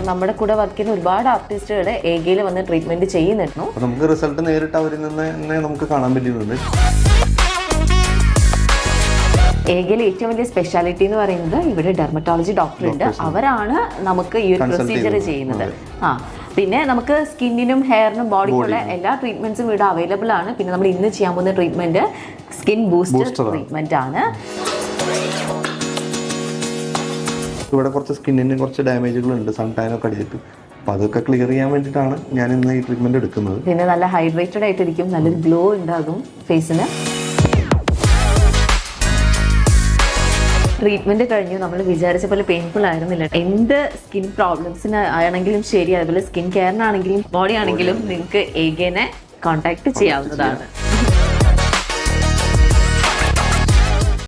നമ്മുടെ കൂടെ വർക്ക് ചെയ്യുന്ന ഒരുപാട് ആർട്ടിസ്റ്റുകൾ ഏഗയിൽ വന്ന് ട്രീറ്റ്മെന്റ് ചെയ്യുന്നുണ്ട്. നമുക്ക് റിസൾട്ട് നേരിട്ട് അവരിൽ നിന്ന് തന്നെ നമുക്ക് കാണാൻ പറ്റുന്നുണ്ട്. ഏഗയിലെ ഏറ്റവും വലിയ സ്പെഷ്യാലിറ്റി എന്ന് പറയുന്നത് ഇവിടെ ഡെർമറ്റോളജി ഡോക്ടർ ഉണ്ട്. അവരാണ് നമുക്ക് ഈ ഒരു പ്രൊസീജിയർ ചെയ്യുന്നത്. പിന്നെ നമുക്ക് സ്കിന്നിനും ഹെയറിനും ബോഡിക്കുള്ള എല്ലാ ട്രീറ്റ്മെന്റ്സും ഇവിടെ അവൈലബിൾ ആണ്. പിന്നെ നമ്മൾ ഇന്ന് ചെയ്യാൻ പോകുന്ന ട്രീറ്റ്മെന്റ് സ്കിൻ ബൂസ്റ്റർ ട്രീറ്റ്മെന്റ് ആണ്. ഇവിടെ കുറച്ച് സ്കിന്നിന് കുറച്ച് ഡാമേജുകൾ ഉണ്ട്, സൺ ടാൻ ഒക്കെ അടിച്ചിട്ട്. അപ്പോൾ അതൊക്കെ ക്ലിയർ ചെയ്യാൻ വേണ്ടിയിട്ടാണ് ഞാൻ ഇന്ന് ഈ ട്രീറ്റ്മെന്റ് എടുക്കുന്നത്. പിന്നെ നല്ല ഹൈഡ്രേറ്റഡ് ആയിട്ടിരിക്കും, നല്ലൊരു ഗ്ലോ ഉണ്ടാകും ഫേസിന്. ട്രീറ്റ്മെന്റ് കഴിഞ്ഞു. നമ്മൾ വിചാരിച്ച പോലെ പെയിൻഫുൾ ആയിരുന്നില്ല. എന്ത് സ്കിൻ പ്രോബ്ലംസിന് ആണെങ്കിലും ശരി, അതുപോലെ സ്കിൻ കെയറിനാണെങ്കിലും ബോഡി ആണെങ്കിലും നിങ്ങൾക്ക് ഏഗേനെ കോൺടാക്ട് ചെയ്യാവുന്നതാണ്.